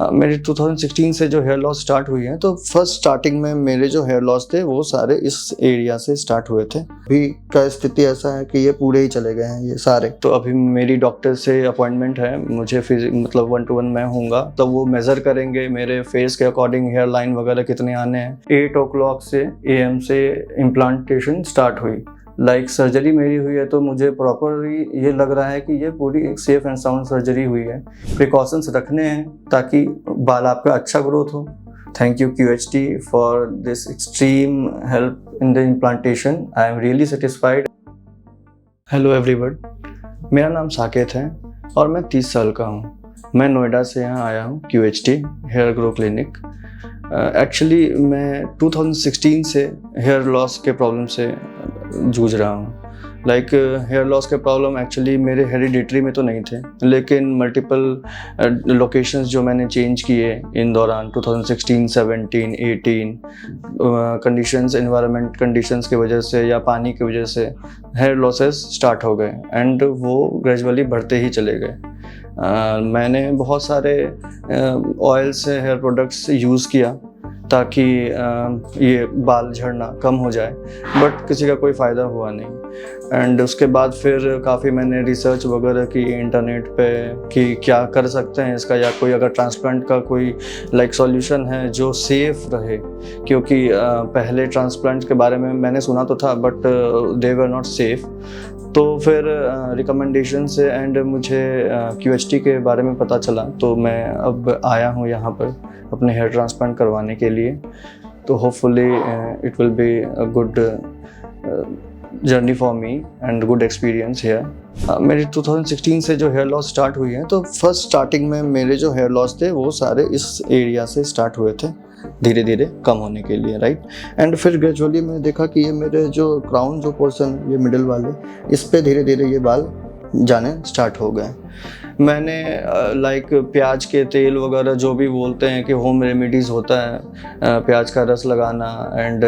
मेरे 2016 से जो हेयर लॉस स्टार्ट हुई है, तो फर्स्ट स्टार्टिंग में मेरे जो हेयर लॉस थे वो सारे इस एरिया से स्टार्ट हुए थे। अभी का स्थिति ऐसा है कि ये पूरे ही चले गए हैं ये सारे। तो अभी मेरी डॉक्टर से अपॉइंटमेंट है, मुझे मतलब 1-to-1 मैं होऊंगा, तो वो मेज़र करेंगे मेरे फेस के अकॉर्डिंग हेयर लाइन वगैरह कितने आने हैं। 8 o'clock से AM से इम्प्लांटेशन स्टार्ट हुई। सर्जरी मेरी हुई है, तो मुझे प्रॉपरली ये लग रहा है कि ये पूरी एक सेफ एंड साउंड सर्जरी हुई है। प्रिकॉशंस रखने हैं ताकि बाल आपका अच्छा ग्रोथ हो। Thank you QHT for this extreme help in the implantation. I am really satisfied. Hello everyone, मेरा नाम साकेत है और मैं 30 साल का हूँ। मैं नोएडा से यहाँ आया हूँ QHT hair grow clinic. Actually मैं 2016 से हेयर लॉस के प्रॉब्लम से जूझ रहा हूँ। हेयर लॉस के प्रॉब्लम एक्चुअली मेरे हेरिडिटरी में तो नहीं थे, लेकिन मल्टीपल लोकेशंस जो मैंने चेंज किए इन दौरान 2016, 17, 18 कंडीशंस, एनवायरनमेंट कंडीशंस की वजह से या पानी की वजह से हेयर लॉसेस स्टार्ट हो गए एंड वो ग्रेजुअली बढ़ते ही चले गए। मैंने बहुत सारे ऑयल से हेयर प्रोडक्ट्स यूज़ किया ताकि ये बाल झड़ना कम हो जाए, बट किसी का कोई फ़ायदा हुआ नहीं। एंड उसके बाद फिर काफ़ी मैंने रिसर्च वगैरह की इंटरनेट पे कि क्या कर सकते हैं इसका, या कोई अगर ट्रांसप्लांट का कोई सॉल्यूशन है जो सेफ़ रहे, क्योंकि पहले ट्रांसप्लांट के बारे में मैंने सुना तो था but they were not safe. तो फिर रिकमेंडेशन से एंड मुझे QHT के बारे में पता चला, तो मैं अब आया हूँ यहाँ पर अपने हेयर ट्रांसप्लांट करवाने के लिए। तो hopefully it will be a good journey for me and good experience here. मेरे 2016 से जो हेयर लॉस स्टार्ट हुई है, तो फर्स्ट स्टार्टिंग में मेरे जो हेयर लॉस थे वो सारे इस एरिया से स्टार्ट हुए थे, धीरे धीरे कम होने के लिए, राइट। एंड फिर ग्रेजुअली मैं देखा कि ये मेरे जो क्राउन जो पोर्शन, ये मिडिल वाले, इस पे धीरे धीरे ये बाल जाने स्टार्ट हो गए। मैंने प्याज के तेल वगैरह जो भी बोलते हैं कि होम रेमेडीज़ होता है, प्याज का रस लगाना एंड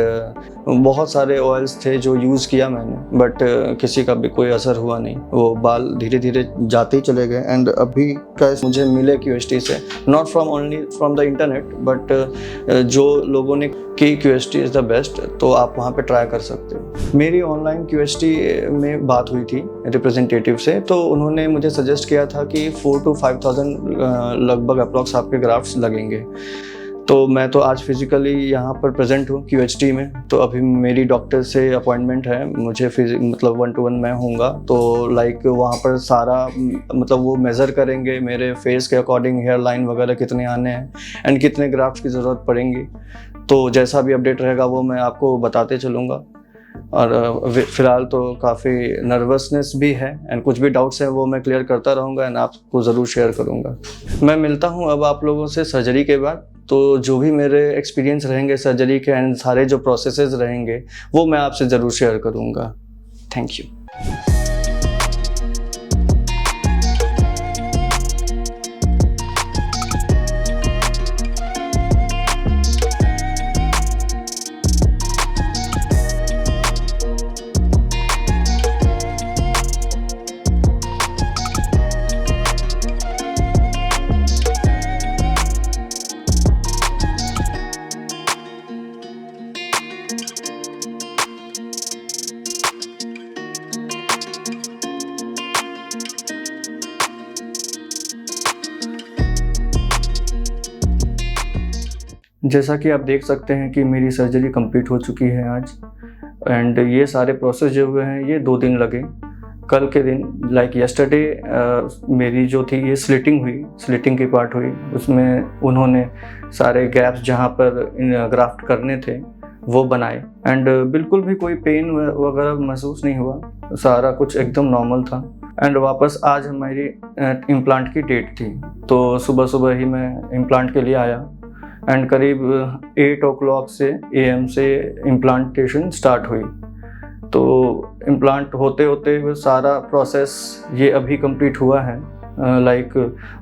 बहुत सारे ऑयल्स थे जो यूज़ किया मैंने, बट किसी का भी कोई असर हुआ नहीं। वो बाल धीरे धीरे जाते ही चले गए। एंड अभी का मुझे मिले QHT से, not from only from the internet, but जो लोगों ने कि QHT इज़ द बेस्ट, तो आप वहाँ पे ट्राई कर सकते हो। मेरी ऑनलाइन QHT में बात हुई थी रिप्रेजेंटेटिव से, तो उन्होंने मुझे सजेस्ट किया था कि 4,000 to 5,000 लगभग अप्रॉक्स आपके ग्राफ्ट्स लगेंगे। तो मैं तो आज फिज़िकली यहाँ पर प्रेजेंट हूँ QHT में। तो अभी मेरी डॉक्टर से अपॉइंटमेंट है, मुझे मतलब 1-to-1 मैं होऊंगा, तो वहाँ पर सारा वो मेज़र करेंगे मेरे फेस के अकॉर्डिंग हेयर लाइन वगैरह कितने आने हैं एंड कितने ग्राफ्ट्स की ज़रूरत पड़ेंगी। तो जैसा भी अपडेट रहेगा वो मैं आपको बताते चलूँगा। और फ़िलहाल तो काफ़ी नर्वसनेस भी है एंड कुछ भी डाउट्स हैं वो मैं क्लियर करता रहूँगा एंड आपको ज़रूर शेयर करूँगा। मैं मिलता हूँ अब आप लोगों से सर्जरी के बाद। तो जो भी मेरे एक्सपीरियंस रहेंगे सर्जरी के एंड सारे जो प्रोसेसेस रहेंगे वो मैं आपसे ज़रूर शेयर करूँगा। Thank you. जैसा कि आप देख सकते हैं कि मेरी सर्जरी कंप्लीट हो चुकी है आज, एंड ये सारे प्रोसेस जो हुए हैं ये 2 दिन लगे। कल के दिन येस्टरडे मेरी जो थी ये स्लिटिंग की पार्ट हुई। उसमें उन्होंने सारे गैप्स जहाँ पर ग्राफ्ट करने थे वो बनाए एंड बिल्कुल भी कोई पेन वगैरह महसूस नहीं हुआ, सारा कुछ एकदम नॉर्मल था। एंड वापस आज हमारी इम्प्लांट की डेट थी, तो सुबह ही मैं इम्प्लांट के लिए आया एंड करीब 8 o'clock से AM से इम्प्लांटेशन स्टार्ट हुई। तो इम्प्लांट होते होते सारा प्रोसेस ये अभी कंप्लीट हुआ है।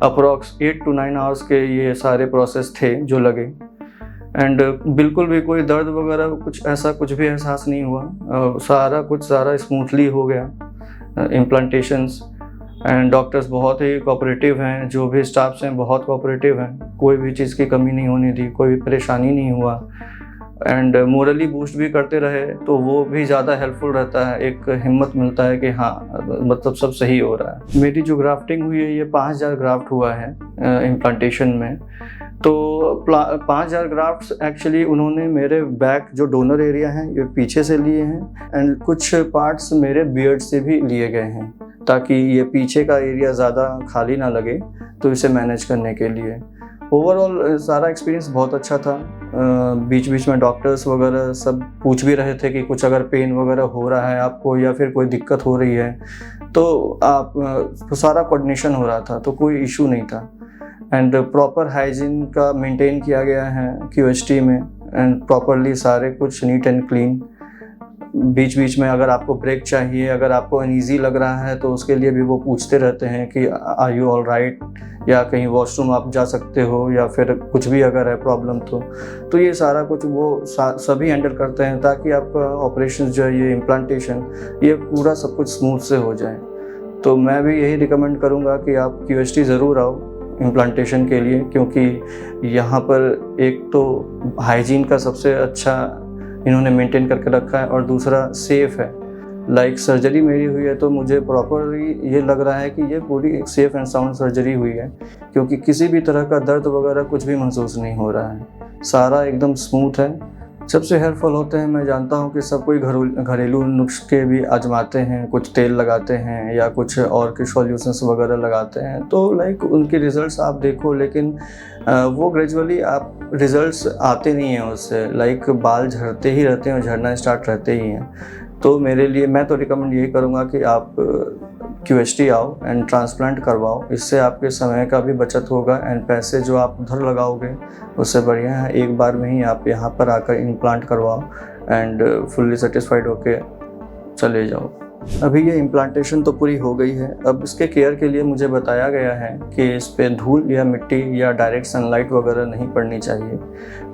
अप्रॉक्स 8 to 9 आवर्स के ये सारे प्रोसेस थे जो लगे एंड बिल्कुल भी कोई दर्द वगैरह कुछ भी एहसास नहीं हुआ। सारा स्मूथली हो गया इम्प्लांटेशंस। एंड डॉक्टर्स बहुत ही कोऑपरेटिव हैं, जो भी स्टाफ्स हैं बहुत कोऑपरेटिव हैं, कोई भी चीज़ की कमी नहीं होने दी, कोई भी परेशानी नहीं हुआ। एंड मोरली बूस्ट भी करते रहे तो वो भी ज़्यादा हेल्पफुल रहता है, एक हिम्मत मिलता है कि हाँ मतलब सब सही हो रहा है। मेरी जो ग्राफ्टिंग हुई है ये 5000 ग्राफ्ट हुआ है इम्प्लांटेशन में। तो 5000 ग्राफ्ट्स एक्चुअली उन्होंने मेरे बैक जो डोनर एरिया है ये पीछे से लिए हैं, एंड कुछ पार्ट्स मेरे बियर्ड से भी लिए गए हैं ताकि ये पीछे का एरिया ज़्यादा खाली ना लगे, तो इसे मैनेज करने के लिए। ओवरऑल सारा एक्सपीरियंस बहुत अच्छा था। बीच बीच में डॉक्टर्स वगैरह सब पूछ भी रहे थे कि कुछ अगर पेन वगैरह हो रहा है आपको या फिर कोई दिक्कत हो रही है तो आप तो सारा कोऑर्डिनेशन हो रहा था, तो कोई इशू नहीं था। एंड प्रॉपर हाइजीन का मेंटेन किया गया है QHT में, एंड प्रॉपरली सारे कुछ नीट एंड क्लीन। बीच बीच में अगर आपको ब्रेक चाहिए, अगर आपको अनईजी लग रहा है तो उसके लिए भी वो पूछते रहते हैं कि आर यू ऑल राइट, या कहीं वॉशरूम आप जा सकते हो, या फिर कुछ भी अगर है प्रॉब्लम तो ये सारा कुछ वो सभी हैंडल करते हैं ताकि आपका ऑपरेशन जो है ये इम्प्लांटेशन ये पूरा सब कुछ स्मूथ से हो जाए। तो मैं भी यही रिकमेंड करूँगा कि आप QHT ज़रूर आओ इम्प्लांटेशन के लिए, क्योंकि यहाँ पर एक तो हाइजीन का सबसे अच्छा इन्होंने मेंटेन करके रखा है और दूसरा सेफ़ है। लाइक सर्जरी मेरी हुई है तो मुझे प्रॉपरली ये लग रहा है कि ये पूरी एक सेफ़ एंड साउंड सर्जरी हुई है, क्योंकि किसी भी तरह का दर्द वगैरह कुछ भी महसूस नहीं हो रहा है, सारा एकदम स्मूथ है। सबसे हेल्पफुल होते हैं, मैं जानता हूँ कि सब कोई घरेलू नुस्खे भी आजमाते हैं, कुछ तेल लगाते हैं या कुछ और के सॉल्यूशंस वगैरह लगाते हैं, तो लाइक उनके रिज़ल्ट्स आप देखो, लेकिन वो ग्रेजुअली आप रिज़ल्ट्स आते नहीं हैं उससे, लाइक बाल झड़ते ही रहते हैं और झड़ना स्टार्ट रहते ही हैं। तो मेरे लिए मैं तो रिकमेंड यही करूँगा कि आप QHT आओ एंड ट्रांसप्लांट करवाओ, इससे आपके समय का भी बचत होगा एंड पैसे जो आप उधर लगाओगे उससे बढ़िया है एक बार में ही आप यहाँ पर आकर इम्प्लांट करवाओ एंड फुल्ली सेटिस्फाइड होके चले जाओ। अभी ये इम्प्लांटेशन तो पूरी हो गई है, अब इसके केयर के लिए मुझे बताया गया है कि इस पे धूल या मिट्टी या डायरेक्ट सनलाइट वगैरह नहीं पड़नी चाहिए,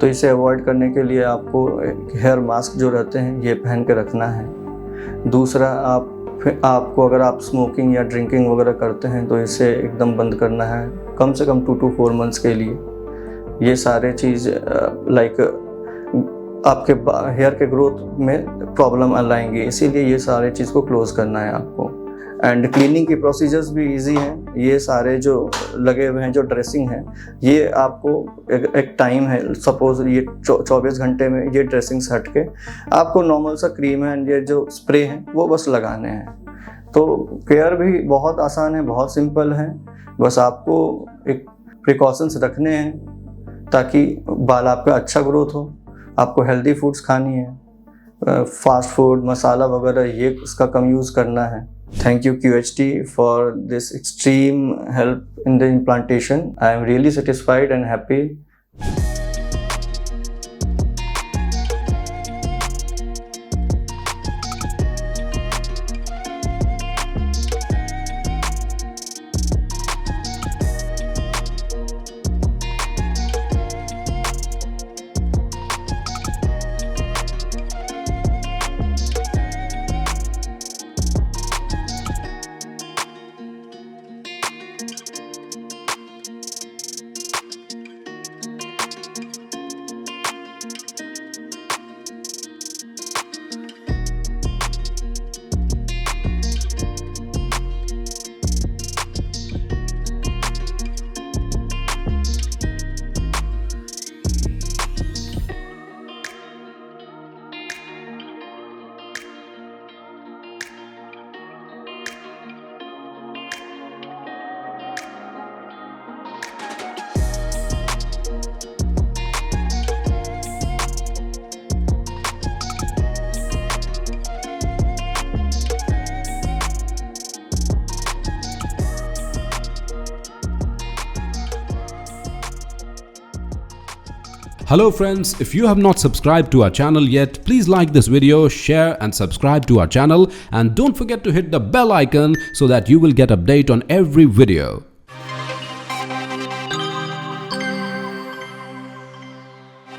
तो इसे अवॉइड करने के लिए आपको हेयर मास्क जो रहते हैं ये पहन के रखना है। दूसरा आपको अगर आप स्मोकिंग या ड्रिंकिंग वगैरह करते हैं तो इसे एकदम बंद करना है कम से कम 2 to 4 मंथ्स के लिए। ये सारे चीज़ लाइक आपके हेयर के ग्रोथ में प्रॉब्लम लाएंगे, इसीलिए ये सारे चीज़ को क्लोज करना है आपको। एंड क्लीनिंग की प्रोसीजर्स भी इजी हैं, ये सारे जो लगे हुए हैं जो ड्रेसिंग है ये आपको एक टाइम है, सपोज ये 24 घंटे में ये ड्रेसिंग्स हट के आपको नॉर्मल सा क्रीम है एंड ये जो स्प्रे हैं वो बस लगाने हैं। तो केयर भी बहुत आसान है, बहुत सिंपल है, बस आपको एक प्रिकॉशंस रखने हैं ताकि बाल आपका अच्छा ग्रोथ हो। आपको हेल्दी फूड्स खानी है, फास्ट फूड मसाला वगैरह ये इसका कम यूज़ करना है। Thank you QHT for this extreme help in the implantation. I am really satisfied and happy. Hello friends, if you have not subscribed to our channel yet, please like this video, share and subscribe to our channel, and don't forget to hit the bell icon so that you will get update on every video.